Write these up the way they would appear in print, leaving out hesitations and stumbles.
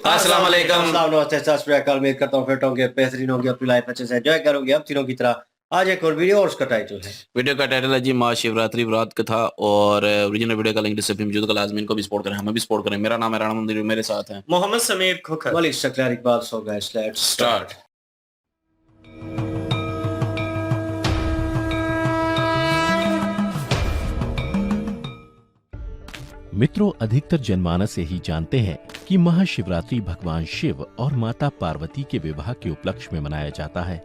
अस्सलाम वालेकुम। अस्सलाम नमस्ते सत श्री अकाल। उम्मीद करता हूँ फिट होंगे, बेहतरीन होंगे, अपनी लाइफ अच्छे से एंजॉय करोगे हम तीनों की तरह। आज एक और वीडियो और उसका टाइटल है वीडियो का टाइटल है जी महाशिवरात्रि व्रत कथा और ओरिजिनल वीडियो का लिंक डिस्क्रिप्शन में मौजूद है। लाजमी इनको भी सपोर्ट करें, हमें भी सपोर्ट करें। मेरा नाम है राणा मंदिर, मेरे साथ हैं Mohammad Sameer Khokhar. Malik Shaklar Iqbal. So guys let's start. मित्रों, अधिकतर जनमानस यही जानते हैं कि महाशिवरात्रि भगवान शिव और माता पार्वती के विवाह के उपलक्ष्य में मनाया जाता है।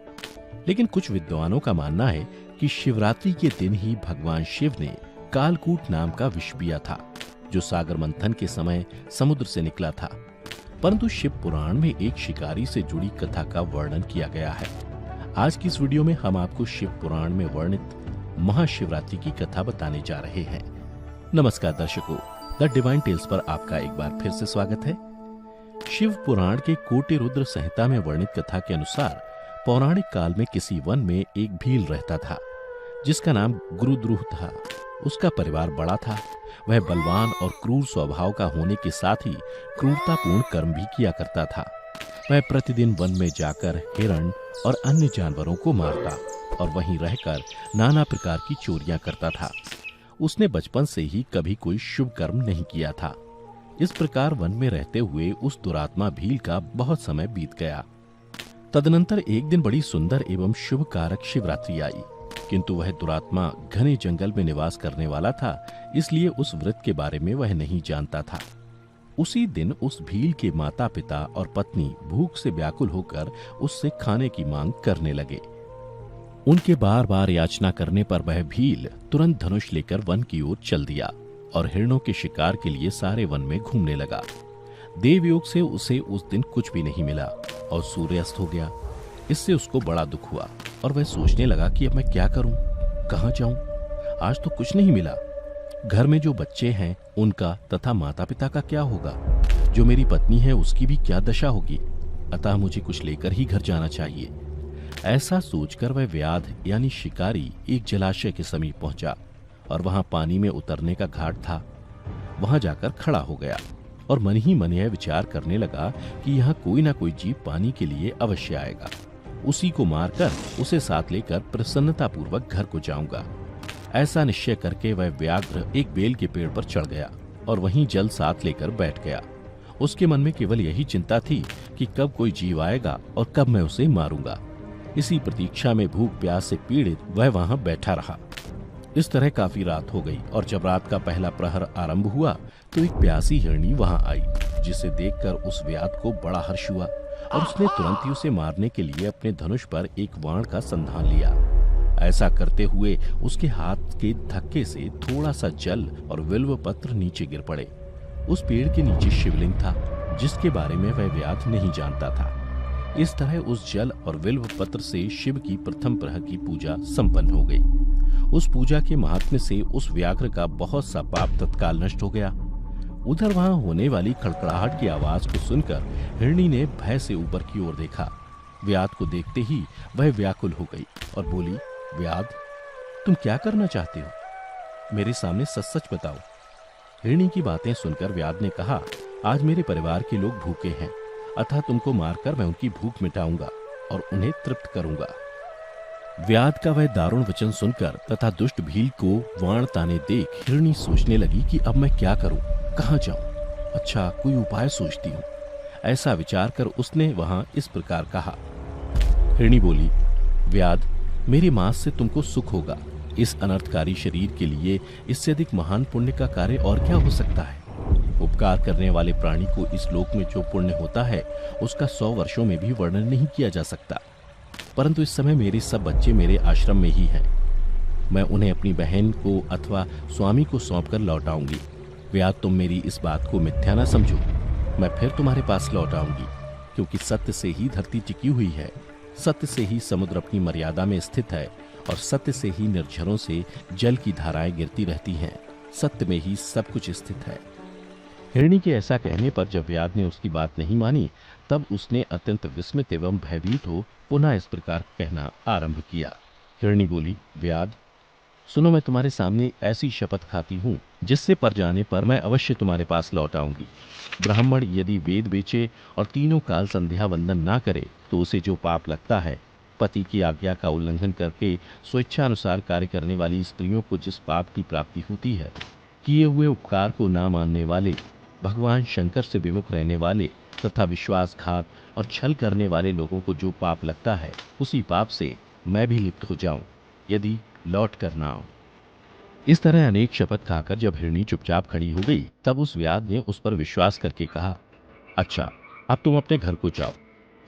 लेकिन कुछ विद्वानों का मानना है कि शिवरात्रि के दिन ही भगवान शिव ने कालकूट नाम का विष पिया था, जो सागर मंथन के समय समुद्र से निकला था। परंतु शिव पुराण में एक शिकारी से जुड़ी कथा का वर्णन किया गया है। आज की इस वीडियो में हम आपको शिव पुराण में वर्णित महाशिवरात्रि की कथा बताने जा रहे हैं। नमस्कार दर्शकों, द डिवाइन टेल्स पर आपका एक बार फिर से स्वागत है। शिव पुराण के कोटि रुद्र संहिता में वर्णित कथा के अनुसार पौराणिक काल में किसी वन में एक भील रहता था, जिसका नाम गुरुद्रुह था। उसका परिवार बड़ा था। वह बलवान और क्रूर स्वभाव का होने के साथ ही क्रूरतापूर्ण कर्म भी किया करता था। वह प्रतिदिन वन में जाकर हिरण और अन्य जानवरों को मारता और वहीं रहकर नाना प्रकार की चोरियां करता था। उसने बचपन से ही कभी कोई शुभ कर्म नहीं किया था। इस प्रकार वन में रहते हुए उस दुरात्मा भील का बहुत समय बीत गया। तदनंतर एक दिन बड़ी सुंदर एवं शुभ कारक शिवरात्रि आई, किंतु वह दुरात्मा घने जंगल में निवास करने वाला था, इसलिए उस व्रत के बारे में वह नहीं जानता था। उसी दिन उस भील के माता पिता और पत्नी भूख से व्याकुल होकर उससे खाने की मांग करने लगे। उनके बार बार याचना करने पर वह भील तुरंत धनुष लेकर वन की ओर चल दिया और हिरणों के शिकार के लिए सारे वन में घूमने लगा। देवयोग से उसे उस दिन कुछ भी नहीं मिला और सूर्यास्त हो गया। इससे उसको बड़ा दुख हुआ और वह सोचने लगा कि अब मैं क्या करूं, कहां जाऊं। आज तो कुछ नहीं मिला। घर में जो बच्चे हैं उनका तथा माता पिता का क्या होगा, जो मेरी पत्नी है उसकी भी क्या दशा होगी। अतः मुझे कुछ लेकर ही घर जाना चाहिए। ऐसा सोचकर वह व्याध यानी शिकारी एक जलाशय के समीप पहुंचा और वहां पानी में उतरने का घाट था। वहां जाकर खड़ा हो गया और मन ही मन यह विचार करने लगा कि यहाँ कोई ना कोई जीव पानी के लिए अवश्य आएगा। उसी को मारकर उसे साथ लेकर प्रसन्नतापूर्वक घर को जाऊंगा। ऐसा निश्चय करके वह व्याघ्र एक बेल के पेड़ पर चढ़ गया और वहीं जल साथ लेकर बैठ गया। उसके मन में केवल यही चिंता थी कि कब कोई जीव आएगा और कब मैं उसे मारूंगा। इसी प्रतीक्षा में भूख प्यास से पीड़ित वह वहां बैठा रहा। इस तरह काफी रात हो गई और जब रात का पहला प्रहर आरंभ हुआ तो एक प्यासी हिरनी वहां आई, जिसे देखकर उस व्याध को बड़ा हर्ष हुआ और उसने तुरंत ही उसे मारने के लिए अपने धनुष पर एक बाण का संधान लिया। ऐसा करते हुए उसके हाथ के धक्के से थोड़ा सा जल और बिल्व पत्र नीचे गिर पड़े। उस पेड़ के नीचे शिवलिंग था, जिसके बारे में वह व्याध नहीं जानता था। इस तरह उस जल और बिल्व पत्र से शिव की प्रथम प्रहर की पूजा संपन्न हो गई। उस पूजा के महात्म्य से उस व्याघ्र का बहुत सा पाप तत्काल नष्ट हो गया। उधर वहां होने वाली खड़खड़ाहट की आवाज को सुनकर हिरनी ने भय से ऊपर की ओर देखा। व्याध को देखते ही वह व्याकुल हो गई और बोली, व्याध, तुम क्या करना चाहते हो? मेरे सामने सच सच बताओ। हिरनी की बातें सुनकर व्याध ने कहा, आज मेरे परिवार के लोग भूखे हैं, अतः तुमको मारकर मैं उनकी भूख मिटाऊंगा और उन्हें तृप्त करूंगा। व्याध का वह दारुण वचन सुनकर तथा दुष्ट भील को वाण ताने देख हिरनी सोचने लगी कि अब मैं क्या करूं, कहां जाऊं। अच्छा, कोई उपाय सोचती हूं। ऐसा विचार कर उसने वहां इस प्रकार कहा। हिरनी बोली, व्याध, मेरे मांस से तुमको सुख होगा। इस अनर्थकारी शरीर के लिए इससे अधिक महान पुण्य का कार्य और क्या हो सकता है। उपकार करने वाले प्राणी को इस लोक में जो पुण्य होता है उसका 100 वर्षों में भी वर्णन नहीं किया जा सकता। परंतु इस समय मेरे सब बच्चे मेरे आश्रम में ही हैं। मैं उन्हें अपनी बहन को अथवा स्वामी को सौंपकर लौटाऊंगी। व्याध, तुम मेरी इस बात को मिथ्या न समझो। मैं फिर तुम्हारे पास लौट आऊंगी, क्योंकि सत्य से ही धरती टिकी हुई है, सत्य से ही समुद्र अपनी मर्यादा में स्थित है और सत्य से ही निर्झरों से जल की धाराएं गिरती रहती हैं। सत्य में ही सब कुछ स्थित है। हिरणी के ऐसा कहने पर जब व्याध ने उसकी बात नहीं मानी, तब उसने अत्यंत विस्मित एवं भयभीत हो पुनः इस प्रकार कहना आरंभ किया। हिरणी बोली, व्याध, सुनो, मैं तुम्हारे सामने ऐसी शपथ खाती हूँ जिससे पर जाने पर मैं अवश्य तुम्हारे पास लौट आऊंगी। ब्राह्मण यदि वेद बेचे और तीनों काल संध्या वंदन ना करे तो उसे जो पाप लगता है, पति की आज्ञा का उल्लंघन करके स्वेच्छानुसार कार्य करने वाली स्त्रियों को जिस पाप की प्राप्ति होती है, किए हुए उपकार को ना मानने वाले, भगवान शंकर से विमुख रहने वाले तथा विश्वासघात और छल करने वाले लोगों को जो पाप लगता है, उसी पाप से मैं भी लिप्त हो जाऊं यदि लौट कर ना आऊं। इस तरह अनेक शपथ खाकर जब हिरणी चुपचाप खड़ी हो गई, तब उस व्याध ने उस पर विश्वास करके कहा, अच्छा, अब तुम अपने घर को जाओ।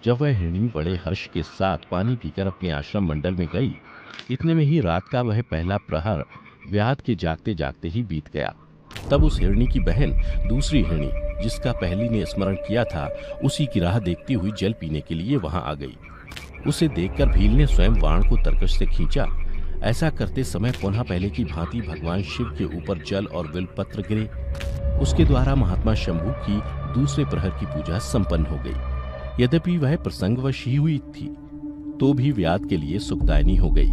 जब वह हिरणी बड़े हर्ष के साथ पानी पीकर अपने आश्रम मंडल में गई, इतने में ही रात का वह पहला प्रहर व्याध के जागते जागते ही बीत गया। तब उस हिरणी की बहन दूसरी हिरणी, जिसका पहली ने स्मरण किया था, उसी की राह देखती हुई जल पीने के लिए वहां आ गई। उसे देखकर भील ने स्वयं बाण को तरकश से खींचा। ऐसा करते समय पुनः पहले की भांति भगवान शिव के ऊपर जल और बिल्वपत्र गिरे। उसके द्वारा महात्मा शंभू की दूसरे प्रहर की पूजा संपन्न हो गई। यद्यपि वह प्रसंगवश ही हुई थी, तो भी व्याध के लिए सुखदायिनी हो गई।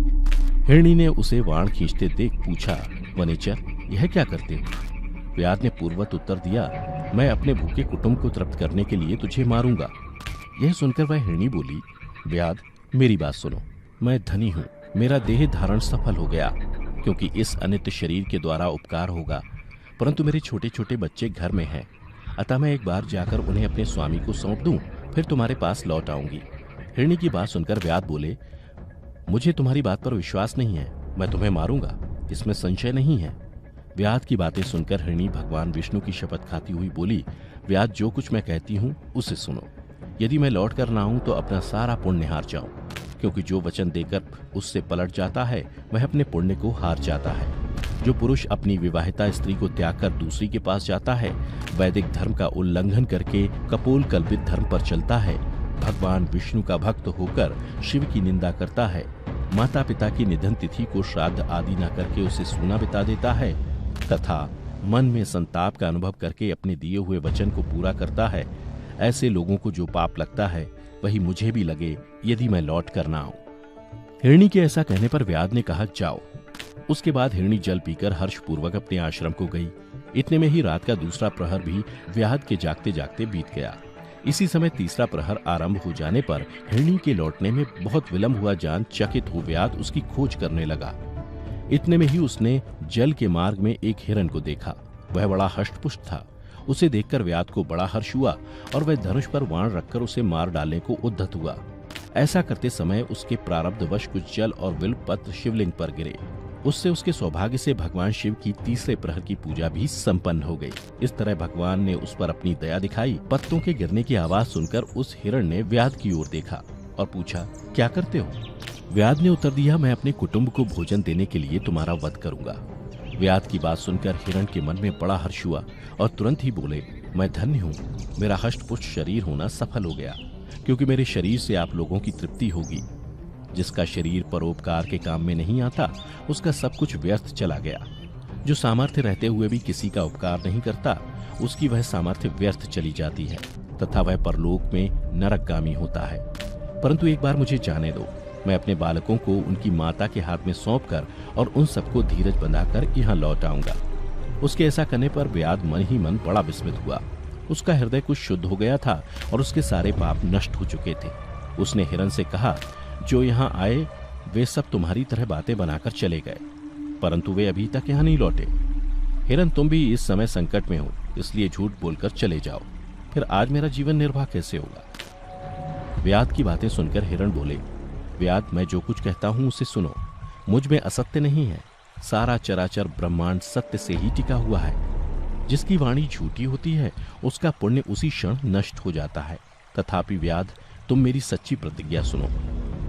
हिरणी ने उसे बाण खींचते देख पूछा, वनेचर, यह क्या करते हो? व्याध ने पूर्वत उत्तर दिया, मैं अपने भूखे कुटुंब को तृप्त करने के लिए तुझे मारूंगा। यह सुनकर वह हिरणी बोली, व्याध, मेरी बात सुनो, मैं धनी हूँ, मेरा देह धारण सफल हो गया, क्योंकि इस अनित्य शरीर के द्वारा उपकार होगा, परंतु मेरे छोटे छोटे बच्चे घर में हैं, अतः मैं एक बार जाकर उन्हें अपने स्वामी को सौंप दूं, फिर तुम्हारे पास लौट आऊंगी। हिरणी की बात सुनकर व्याध बोले, मुझे तुम्हारी बात पर विश्वास नहीं है, मैं तुम्हें मारूंगा, इसमें संशय नहीं है। व्याध की बातें सुनकर हिरणी भगवान विष्णु की शपथ खाती हुई बोली, व्याध, जो कुछ मैं कहती हूँ उसे सुनो। यदि मैं लौट कर ना आऊं तो अपना सारा पुण्य हार जाऊं, क्योंकि जो वचन देकर उससे पलट जाता है वह अपने पुण्य को हार जाता है। जो पुरुष अपनी विवाहिता स्त्री को त्याग कर दूसरी के पास जाता है, वैदिक धर्म का उल्लंघन करके कपोल कल्पित धर्म पर चलता है, भगवान विष्णु का भक्त होकर शिव की निंदा करता है, माता पिता की निधन तिथि को श्राद्ध आदि न करके उसे सूना बिता देता है, तथा मन में संताप का अनुभव करके अपने दिए हुए वचन को पूरा करता है, ऐसे लोगों को जो पाप लगता है वही मुझे भी लगे यदि मैं लौट कर ना आऊं। हिरणी के ऐसा कहने पर व्याध ने कहा, जाओ। उसके बाद हिरणी जल पीकर हर्षपूर्वक अपने आश्रम को गई। इतने में ही रात का दूसरा प्रहर भी व्याध के जागते जागते बीत गया। इसी समय तीसरा प्रहर आरंभ हो जाने पर हिरणी के लौटने में बहुत विलंब हुआ जान चकित हो व्याध उसकी खोज करने लगा। इतने में ही उसने जल के मार्ग में एक हिरण को देखा। वह बड़ा हष्टपुष्ट था। उसे देखकर व्याध को बड़ा हर्ष हुआ और वह धनुष पर बाण रखकर उसे मार डालने को उद्यत हुआ। ऐसा करते समय उसके प्रारब्धवश कुछ जल और बिल्वपत्र शिवलिंग पर गिरे। उससे उसके सौभाग्य से भगवान शिव की तीसरे प्रहर की पूजा भी संपन्न हो गई। इस तरह भगवान ने उस पर अपनी दया दिखाई। पत्तों के गिरने की आवाज सुनकर उस हिरण ने व्याध की ओर देखा और पूछा, क्या करते हो? व्याध ने उत्तर दिया, मैं अपने कुटुंब को भोजन देने के लिए तुम्हारा वध करूंगा। व्याध की बात सुनकर हिरण के मन में बड़ा हर्ष हुआ और तुरंत ही बोले, मैं धन्य हूँ, मेरा हष्टपुष्ट शरीर होना सफल हो गया, क्योंकि मेरे शरीर से आप लोगों की तृप्ति होगी। जिसका शरीर परोपकार के काम में नहीं आता, उसका सब कुछ व्यर्थ चला गया। जो सामर्थ्य रहते हुए भी किसी का उपकार नहीं करता, उसकी वह सामर्थ्य व्यर्थ चली जाती है तथा वह परलोक में नरकगामी होता है। परंतु एक बार मुझे जाने दो, मैं अपने बालकों को उनकी माता के हाथ में सौंपकर और उन सबको धीरज बंधाकर यहाँ लौट आऊंगा। उसके ऐसा करने पर व्याध मन ही मन बड़ा विस्मित हुआ। उसका हृदय कुछ शुद्ध हो गया था और उसके सारे पाप नष्ट हो चुके थे। उसने हिरण से कहा, जो यहाँ आए वे सब तुम्हारी तरह बातें बनाकर चले गए, परंतु वे अभी तक यहाँ नहीं लौटे। हिरण, तुम भी इस समय संकट में हो, इसलिए झूठ बोलकर चले जाओ, फिर आज मेरा जीवन निर्वाह कैसे होगा? व्याध की बातें सुनकर हिरण बोले, व्याध, मैं जो कुछ कहता हूँ उसे सुनो। मुझ में असत्य नहीं है, सारा चराचर ब्रह्मांड सत्य से ही टिका हुआ है। जिसकी वाणी झूठी होती है उसका पुण्य उसी क्षण नष्ट हो जाता है। तथापि व्याध, तुम मेरी सच्ची प्रतिज्ञा सुनो।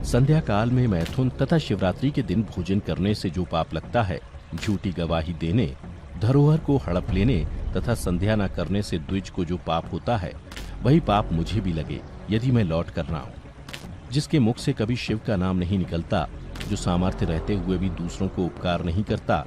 संध्या काल में मैथुन तथा शिवरात्रि के दिन भोजन करने से जो पाप लगता है, झूठी गवाही देने, धरोहर को हड़प लेने तथा संध्या न करने से द्विज को जो पाप होता है, वही पाप मुझे भी लगे यदि मैं लौट कर ना आऊं। जिसके मुख से कभी शिव का नाम नहीं निकलता, जो सामर्थ्य रहते हुए भी दूसरों को उपकार नहीं करता,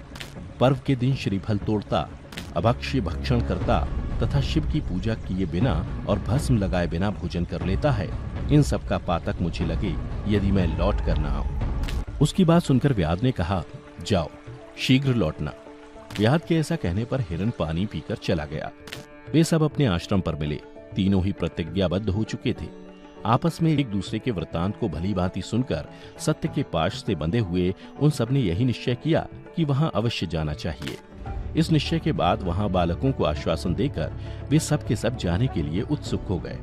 पर्व के दिन श्रीफल तोड़ता, अभक्ष्य भक्षण करता तथा शिव की पूजा किए बिना और भस्म लगाए बिना भोजन कर लेता है, इन सब का पातक मुझे लगे यदि मैं लौट कर ना आऊं। उसकी बात सुनकर व्याध ने कहा, जाओ, शीघ्र लौटना। व्याध के ऐसा कहने पर हिरण पानी पीकर चला गया। वे सब अपने आश्रम पर मिले। तीनों ही प्रतिज्ञाबद्ध हो चुके थे। आपस में एक दूसरे के वृतांत को भली भांति सुनकर सत्य के पाश से बंधे हुए उन सब ने यही निश्चय किया कि वहां अवश्य जाना चाहिए। इस निश्चय के बाद वहां बालकों को आश्वासन देकर वे सब के सब जाने के लिए उत्सुक हो गए।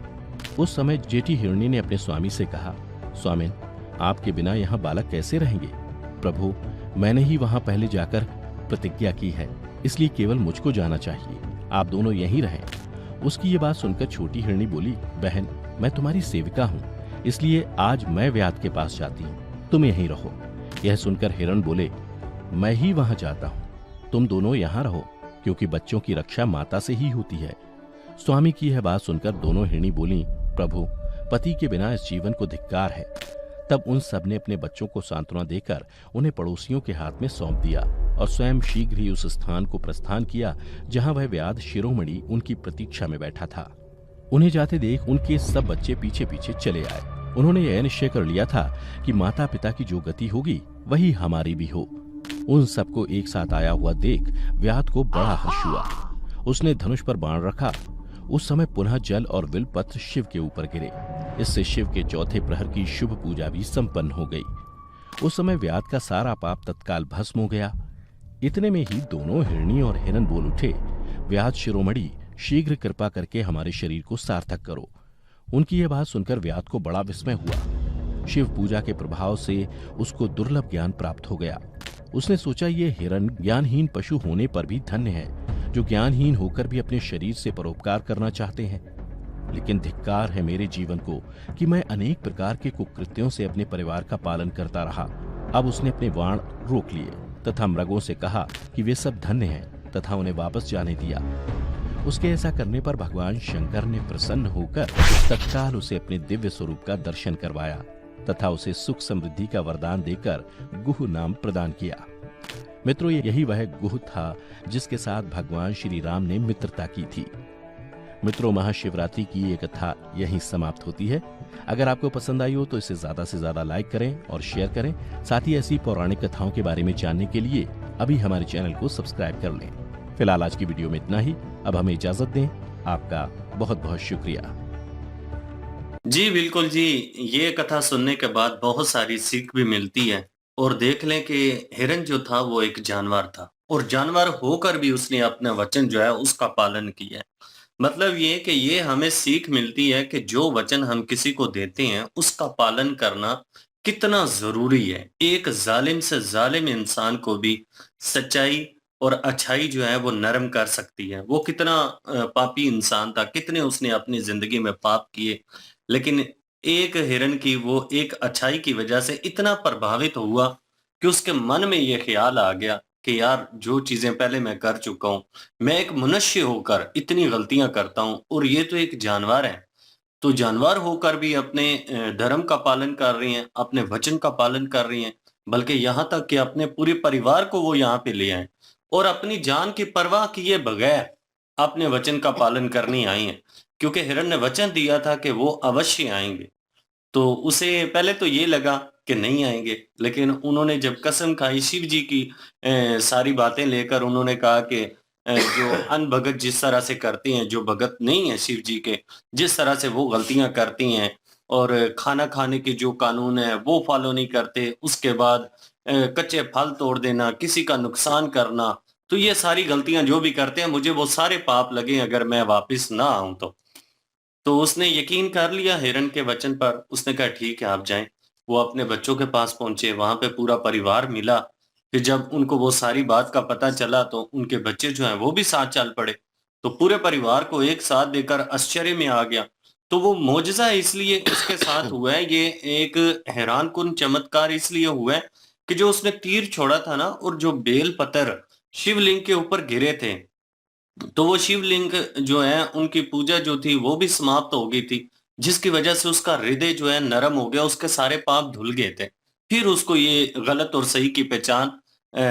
उस समय जेठी हिरणी ने अपने स्वामी से कहा, स्वामिन, आपके बिना यहाँ बालक कैसे रहेंगे? प्रभु, मैंने ही वहां पहले जाकर प्रतिज्ञा की है, इसलिए केवल मुझको जाना चाहिए। आप दोनों यहीं रहें। उसकी ये बात सुनकर छोटी हिरणी बोली, बहन, मैं तुम्हारी सेविका हूँ, इसलिए आज मैं व्याध के पास जाती हूँ, तुम यहीं रहो। यह सुनकर हिरण बोले, मैं ही वहां जाता हूँ, तुम दोनों यहाँ रहो, क्योंकि बच्चों की रक्षा माता से ही होती है। स्वामी की यह बात सुनकर दोनों हिरणी बोली, प्रभु, पति के बिना इस जीवन को धिक्कार है। तब उन सब ने अपने बच्चों को सांत्वना देकर उन्हें पड़ोसियों के हाथ में सौंप दिया और स्वयं शीघ्र ही उस स्थान को प्रस्थान किया जहां वह व्याध शिरोमणि उनकी प्रतीक्षा में बैठा था। उन्हें जाते देख उनके सब बच्चे पीछे पीछे चले आए। उन्होंने यह निश्चय कर लिया था कि माता पिता की जो गति होगी वही हमारी भी हो। उन सबको एक साथ आया हुआ देख व्याध को बड़ा हर्ष हुआ। उसने धनुष पर बाण रखा। उस समय पुनः जल और विलपत्र शिव के ऊपर गिरे। इससे शिव के चौथे प्रहर की शुभ पूजा भी संपन्न हो गई। उस समय व्याध का सारा पाप तत्काल भस्म हो गया। इतने में ही दोनों हिरणी और हिरण बोल उठे, व्याध शिरोमणि, शीघ्र कृपा करके हमारे शरीर को सार्थक करो। उनकी यह बात सुनकर व्याध को बड़ा विस्मय हुआ। शिव पूजा के प्रभाव से उसको दुर्लभ ज्ञान प्राप्त हो गया। उसने सोचा, ये हिरण ज्ञानहीन पशु होने पर भी धन्य है, जो ज्ञानहीन होकर भी अपने शरीर से परोपकार करना चाहते हैं। लेकिन धिक्कार है मेरे जीवन को कि मैं अनेक प्रकार के कुकृत्यों से अपने परिवार का पालन करता रहा। अब उसने अपने बाण रोक लिए तथा मृगों से कहा कि वे सब धन्य हैं तथा उन्हें वापस जाने दिया। उसके ऐसा करने पर भगवान शंकर ने प्रसन्न होकर तत्काल उसे अपने दिव्य स्वरूप का दर्शन करवाया तथा उसे सुख समृद्धि का वरदान देकर गुह नाम प्रदान किया। मित्रों, यही वह गुह था जिसके साथ भगवान श्री राम ने मित्रता की थी। मित्रों, महाशिवरात्रि की ये कथा यहीं समाप्त होती है। अगर आपको पसंद आई हो तो इसे ज्यादा से ज्यादा लाइक करें और शेयर करें। साथ ही ऐसी पौराणिक कथाओं के बारे में जानने के लिए अभी हमारे चैनल को सब्सक्राइब कर लें। फिलहाल आज की वीडियो में इतना ही। अब हमें इजाजत दें। आपका बहुत बहुत शुक्रिया। जी बिल्कुल जी, ये कथा सुनने के बाद बहुत सारी सीख भी मिलती है। और देख लें कि हिरन जो था वो एक जानवर था और जानवर होकर भी उसने अपना वचन जो है उसका पालन किया है। मतलब ये कि ये हमें सीख मिलती है कि जो वचन हम किसी को देते हैं उसका पालन करना कितना जरूरी है। एक जालिम से जालिम इंसान को भी सच्चाई और अच्छाई जो है वो नरम कर सकती है। वो कितना पापी इंसान था, कितने उसने अपनी जिंदगी में पाप किए, लेकिन एक हिरन की वो एक अच्छाई की वजह से इतना प्रभावित हुआ कि उसके मन में ये ख्याल आ गया कि यार जो चीजें पहले मैं कर चुका हूं, मैं एक मनुष्य होकर इतनी गलतियां करता हूं और ये तो एक जानवर है। तो जानवर होकर भी अपने धर्म का पालन कर रही हैं, अपने वचन का पालन कर रही हैं, बल्कि यहाँ तक कि अपने पूरे परिवार को वो यहाँ पे ले आए और अपनी जान की परवाह किए बगैर अपने वचन का पालन करने आई हैं। क्योंकि हिरण ने वचन दिया था कि वो अवश्य आएंगे। तो उसे पहले तो ये लगा कि नहीं आएंगे, लेकिन उन्होंने जब कसम खाई शिव जी की सारी बातें लेकर, उन्होंने कहा कि जो अनभगत जिस तरह से करते हैं, जो भगत नहीं है शिव जी के, जिस तरह से वो गलतियां करती हैं और खाना खाने के जो कानून है वो फॉलो नहीं करते, उसके बाद कच्चे फल तोड़ देना, किसी का नुकसान करना, तो ये सारी गलतियां जो भी करते हैं मुझे वो सारे पाप लगे अगर मैं वापस ना आऊं तो उसने यकीन कर लिया हिरण के वचन पर। उसने कहा ठीक है आप जाएं। वो अपने बच्चों के पास पहुंचे, वहां पे पूरा परिवार मिला। फिर जब उनको वो सारी बात का पता चला तो उनके बच्चे जो हैं वो भी साथ चल पड़े। तो पूरे परिवार को एक साथ देकर आश्चर्य में आ गया। तो वो मोजज़ा इसलिए उसके साथ हुआ है, ये एक हैरानकुन चमत्कार इसलिए हुआ है कि जो उसने तीर छोड़ा था ना और जो बेल पत्थर शिवलिंग के ऊपर गिरे थे, तो वो शिवलिंग जो है उनकी पूजा जो थी वो भी समाप्त हो गई थी, जिसकी वजह से उसका हृदय जो है नरम हो गया, उसके सारे पाप धुल गए थे। फिर उसको ये गलत और सही की पहचान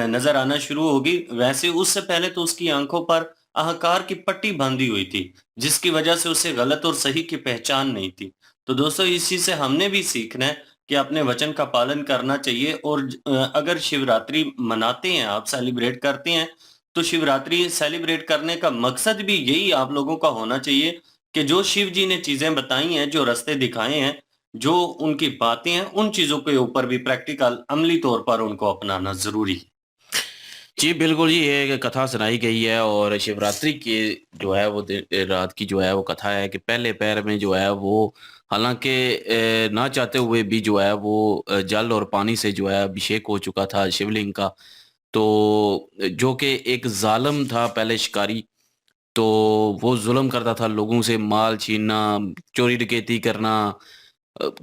नजर आना शुरू होगी। वैसे उससे पहले तो उसकी आंखों पर अहंकार की पट्टी बांधी हुई थी, जिसकी वजह से उसे गलत और सही की पहचान नहीं थी। तो दोस्तों, इस चीज से हमने भी सीखना है कि अपने वचन का पालन करना चाहिए। और अगर शिवरात्रि मनाते हैं, आप सेलिब्रेट करते हैं, तो शिवरात्रि सेलिब्रेट करने का मकसद भी यही आप लोगों का होना चाहिए कि जो शिव जी ने चीजें बताई हैं, जो रास्ते दिखाए हैं, जो उनकी बातें हैं, उन चीजों के ऊपर भी प्रैक्टिकल अमली तौर पर उनको अपनाना जरूरी है। जी बिल्कुल जी, ये एक कथा सुनाई गई है और शिवरात्रि की जो है वो रात की जो है वो कथा है कि पहले पैर में जो है वो हालांकि ना चाहते हुए भी जो है वो जल और पानी से जो है अभिषेक हो चुका था शिवलिंग का। तो जो कि एक जालिम था पहले शिकारी, तो वो जुल्म करता था लोगों से, माल छीनना, चोरी डकैती करना,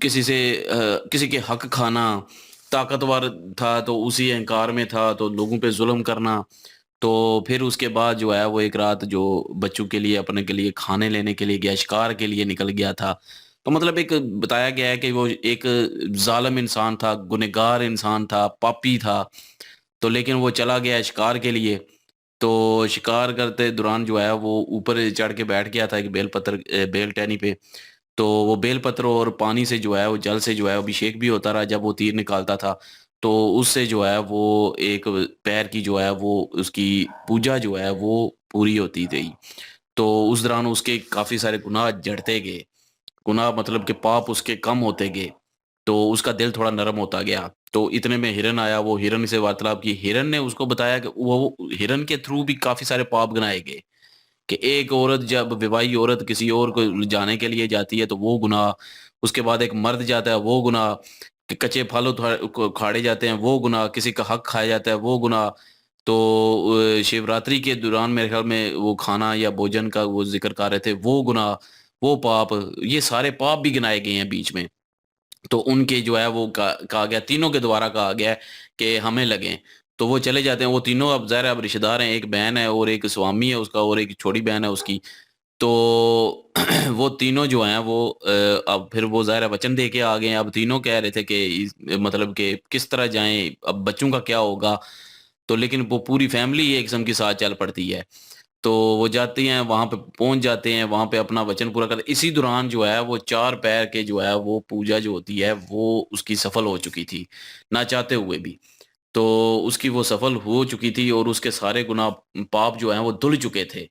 किसी के हक खाना, ताकतवर था तो उसी अहंकार में था तो लोगों पे जुल्म करना। तो फिर उसके बाद जो है वो एक रात जो बच्चों के लिए, अपने के लिए खाने लेने के लिए गया, शिकार के लिए निकल गया था। तो मतलब एक बताया गया है कि वो एक जालिम इंसान था, गुनहगार इंसान था, पापी था। तो लेकिन वो चला गया शिकार के लिए। तो शिकार करते दौरान जो है वो ऊपर चढ़ के बैठ गया था एक बेल टहनी पे। तो वो बेलपत्र और पानी से जो है वो, जल से जो है अभिषेक भी होता रहा जब वो तीर निकालता था। तो उससे जो है वो एक पैर की जो है वो उसकी पूजा जो है वो पूरी होती गई। तो उस दौरान उसके काफी सारे गुनाह जड़ते गए, गुनाह मतलब कि पाप उसके कम होते गए। तो उसका दिल थोड़ा नरम होता गया। तो इतने में हिरन आया, वो हिरन से वार्तालाप की। हिरन ने उसको बताया कि वो हिरन के थ्रू भी काफी सारे पाप गिनाए गए कि एक औरत, जब विवाही औरत किसी और को जाने के लिए जाती है तो वो गुनाह, उसके बाद एक मर्द जाता है वो गुनाह, कि कच्चे फल खाड़े जाते हैं वो गुनाह, किसी का हक खाया जाता है वो गुनाह। तो शिवरात्रि के दौरान मेरे ख्याल में वो खाना या भोजन का वो जिक्र कर रहे थे, वो गुनाह, वो पाप, ये सारे पाप भी गिनाए गए हैं बीच में। तो उनके जो है वो कहा गया, तीनों के द्वारा कहा गया है कि हमें लगें। तो वो चले जाते हैं, वो तीनों अब ज़ाहिर है अब रिश्तेदार हैं, एक बहन है और एक स्वामी है उसका और एक छोटी बहन है उसकी। तो वो तीनों जो हैं वो अब फिर वो ज़ाहिर है वचन दे के आ गए हैं। अब तीनों कह रहे थे कि मतलब कि किस तरह जाएं, अब बच्चों का क्या होगा। तो लेकिन वो पूरी फैमिली एक किस्म के साथ चल पड़ती है। तो वो जाती हैं, वहाँ पे पहुँच जाते हैं, वहाँ पे अपना वचन पूरा करते। इसी दौरान जो है वो 4 पैर के जो है वो पूजा जो होती है वो उसकी सफल हो चुकी थी, ना चाहते हुए भी। तो उसकी वो सफल हो चुकी थी और उसके सारे गुनाह पाप जो हैं वो धुल चुके थे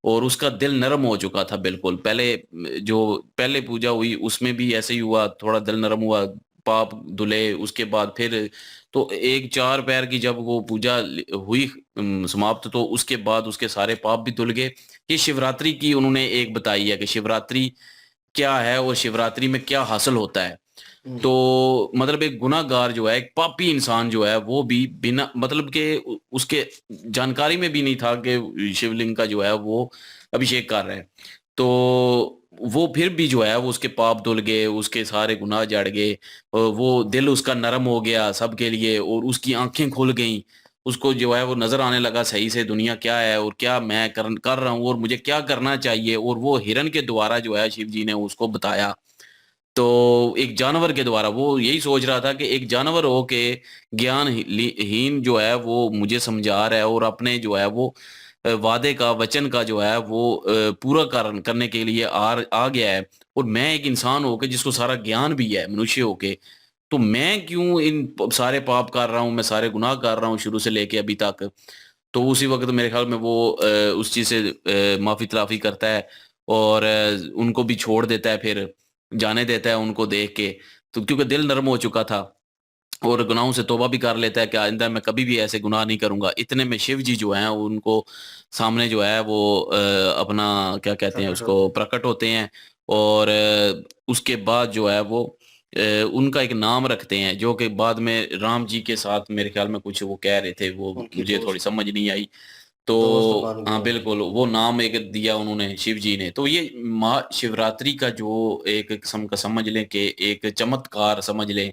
और उसका दिल नरम हो चुका था बिल्कुल। पहले जो पहले पूजा हुई उसमें भी ऐसे ही हुआ, थोड़ा दिल नरम हुआ, पाप धुले। उसके बाद फिर तो एक 4 पैर की जब वो पूजा हुई समाप्त, तो उसके बाद उसके सारे पाप भी धुल गए। ये शिवरात्रि की उन्होंने एक बताई है कि शिवरात्रि क्या है और शिवरात्रि में क्या हासिल होता है। तो मतलब एक गुनाहगार जो है, एक पापी इंसान जो है, वो भी बिना मतलब के उसके जानकारी में भी नहीं था कि शिवलिंग का जो है वो अभिषेक कर रहे हैं। तो वो फिर भी जो है वो उसके पाप धुल गए, उसके सारे गुनाह जड़ गए, वो दिल उसका नरम हो गया सबके लिए और उसकी आंखें खुल गईं। उसको जो है वो नजर आने लगा सही से दुनिया क्या है और क्या मैं कर रहा हूँ और मुझे क्या करना चाहिए। और वो हिरन के द्वारा जो है शिव जी ने उसको बताया। तो एक जानवर के द्वारा वो यही सोच रहा था कि एक जानवर हो के हीन जो है वो मुझे समझा रहा है और अपने जो है वो वादे का, वचन का जो है वो पूरा करने के लिए आ गया है। और मैं एक इंसान होके जिसको सारा ज्ञान भी है, मनुष्य होके, तो मैं क्यों इन सारे पाप कर रहा हूँ, मैं सारे गुनाह कर रहा हूँ शुरू से लेके अभी तक। तो उसी वक्त मेरे ख्याल में वो उस चीज से माफी तलाफी करता है और उनको भी छोड़ देता है, फिर जाने देता है उनको देख के। तो क्योंकि दिल नरम हो चुका था और गुनाहों से तौबा भी कर लेता है कि आइंदा मैं कभी भी ऐसे गुनाह नहीं करूंगा। इतने में शिव जी जो हैं उनको सामने जो है वो अपना क्या कहते हैं प्रकट उसको, होते हैं। प्रकट होते हैं। और उसके बाद जो है वो उनका एक नाम रखते हैं जो कि बाद में राम जी के साथ मेरे ख्याल में कुछ वो कह रहे थे, वो उनकी मुझे थोड़ी दोस्त समझ नहीं आई। दोस्त तो बन हाँ गए। बिल्कुल, वो नाम एक दिया उन्होंने शिव जी ने। तो ये महाशिवरात्रि का जो एक किस्म का समझ लें कि एक चमत्कार समझ लें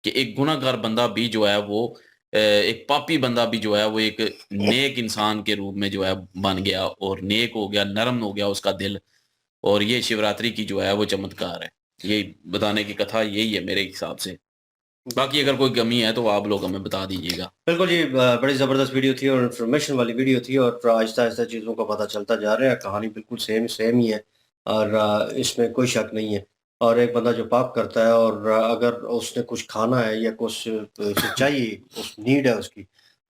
कि एक गुनाहगार बंदा भी जो है वो एक पापी बंदा भी जो है वो एक नेक इंसान के रूप में जो है बन गया और नेक हो गया, नरम हो गया उसका दिल। और ये शिवरात्रि की जो है वो चमत्कार है। यही बताने की कथा यही है मेरे हिसाब से। बाकी अगर कोई कमी है तो आप लोग हमें बता दीजिएगा। बिल्कुल जी, बड़ी ज़बरदस्त वीडियो थी और इन्फॉर्मेशन वाली वीडियो थी और आहिस्ता-आहिस्ता चीज़ों का पता चलता जा रहा है। कहानी बिल्कुल सेम सेम ही है और इसमें कोई शक नहीं है। और एक बंदा जो पाप करता है और अगर उसने कुछ खाना है या कुछ उसे चाहिए, उस नीड है उसकी,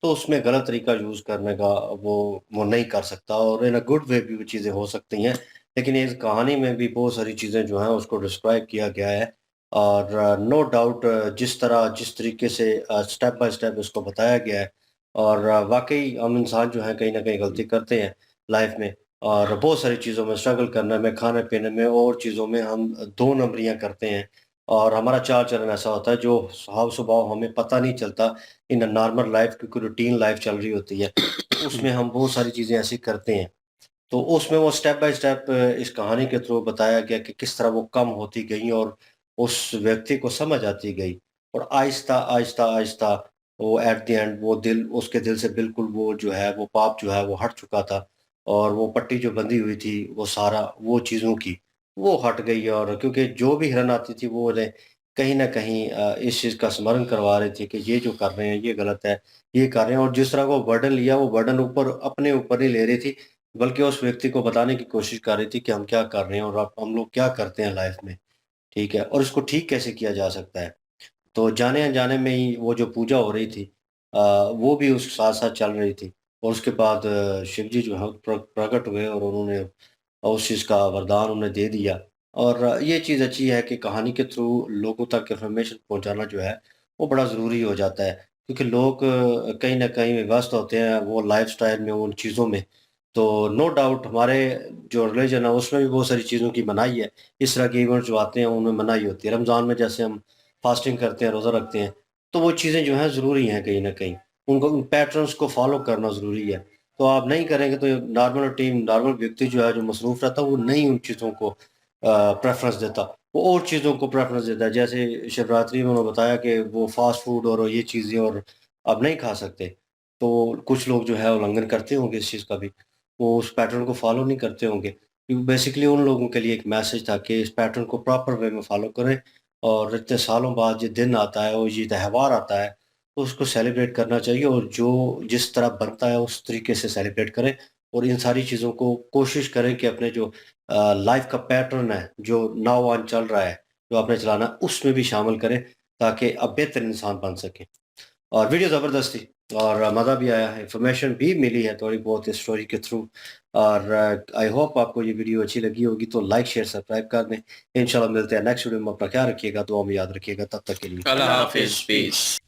तो उसमें गलत तरीका यूज़ करने का वो नहीं कर सकता और इन अ गुड वे भी वो चीज़ें हो सकती हैं। लेकिन इस कहानी में भी बहुत सारी चीज़ें जो हैं उसको डिस्क्राइब किया गया है और नो डाउट जिस तरीके से स्टेप बाय स्टेप इसको बताया गया है और वाक़ई हम इंसान जो हैं कहीं न कहीं गलती करते हैं लाइफ़ में और बहुत सारी चीज़ों में स्ट्रगल करने में, खाने-पीने में और चीज़ों में हम 2 नंबरियाँ करते हैं और हमारा चाल-चलन ऐसा होता है जो हाव-स्वभाव हमें पता नहीं चलता इन अ नॉर्मल लाइफ़ क्योंकि रूटीन लाइफ़ चल रही होती है। उसमें हम बहुत सारी चीज़ें ऐसी करते हैं। तो उसमें वो स्टेप बाय स्टेप इस कहानी के थ्रू बताया गया कि किस तरह वो कम होती गई और उस व्यक्ति को समझ आती गई और आहिस्ता, आहिस्ता, आहिस्ता वो एट द एंड वो दिल उसके दिल से बिल्कुल वो जो है वो पाप जो है वो हट चुका था और वो पट्टी जो बंधी हुई थी वो सारा वो चीज़ों की, वो हट गई और क्योंकि जो भी हिरन आती थी वो उन्हें कहीं न कहीं इस चीज़ का स्मरण करवा रही थी कि ये जो कर रहे हैं ये गलत है, ये कर रहे हैं और जिस तरह वो बर्डन लिया वो बर्डन ऊपर अपने ऊपर नहीं ले रही थी बल्कि उस व्यक्ति को बताने की कोशिश कर रही थी कि हम क्या कर रहे हैं और अब हम लोग क्या करते हैं लाइफ में, ठीक है? और इसको ठीक कैसे किया जा सकता है। तो जाने-अनजाने में ही वो जो पूजा हो रही थी वो भी उस साथ-साथ चल रही थी और उसके बाद शिव जी जो है प्रकट हुए और उन्होंने उस चीज़ का वरदान उन्हें दे दिया और ये चीज़ अच्छी है कि कहानी के थ्रू लोगों तक इन्फॉर्मेशन पहुँचाना जो है, वो बड़ा ज़रूरी हो जाता है। क्योंकि लोग कहीं न कहीं व्यस्त होते हैं वो लाइफ़स्टाइल में, उन चीज़ों में। तो नो डाउट हमारे जो रिलिजन है उसमें भी बहुत सारी चीज़ों की मनाही है। इस तरह के इवेंट्स जो आते हैं उनमें मनाही होती है। रमज़ान में जैसे हम फास्टिंग करते हैं, रोज़ा रखते हैं, तो वो चीज़ें जो हैं ज़रूरी हैं कहीं न कहीं। उनको उन पैटर्न्स को फ़ॉलो करना ज़रूरी है। तो आप नहीं करेंगे तो नॉर्मल टीम नॉर्मल व्यक्ति जो है जो मसरूफ़ रहता है वो नहीं उन चीज़ों को प्रेफ़रेंस देता। वो और चीज़ों को प्रेफ़रेंस देता है। जैसे शिवरात्रि में उन्होंने बताया कि वो फ़ास्ट फ़ूड और ये चीज़ें और अब नहीं खा सकते। तो कुछ लोग जो है उल्लंघन करते होंगे इस चीज़ का भी। वो उस पैटर्न को फ़ॉलो नहीं करते होंगे। क्योंकि बेसिकली उन लोगों के लिए एक मैसेज था कि इस पैटर्न को प्रॉपर वे में फ़ॉलो करें और इतने सालों बाद ये दिन आता है और ये त्योहार आता है, तो उसको सेलिब्रेट करना चाहिए और जो जिस तरह बनता है उस तरीके से सेलिब्रेट करें और इन सारी चीज़ों को कोशिश करें कि अपने जो लाइफ़ का पैटर्न है, जो नाउ ऑन चल रहा है, जो आपने चलाना है, उसमें भी शामिल करें ताकि आप बेहतर इंसान बन सकें। और वीडियो ज़बरदस्त थी और मज़ा भी आया, इन्फॉर्मेशन भी मिली है थोड़ी बहुत इस स्टोरी के थ्रू और आई होप आपको ये वीडियो अच्छी लगी होगी तो लाइक, शेयर, सब्सक्राइब कर दें। इंशाल्लाह मिलते हैं नेक्स्ट वीडियो में। अपना ख्याल रखिएगा, दुआ में याद रखिएगा। तब तक के लिए अल्लाह अल्लाह हाफिज़, हाफ़िज़, पीस। पीस।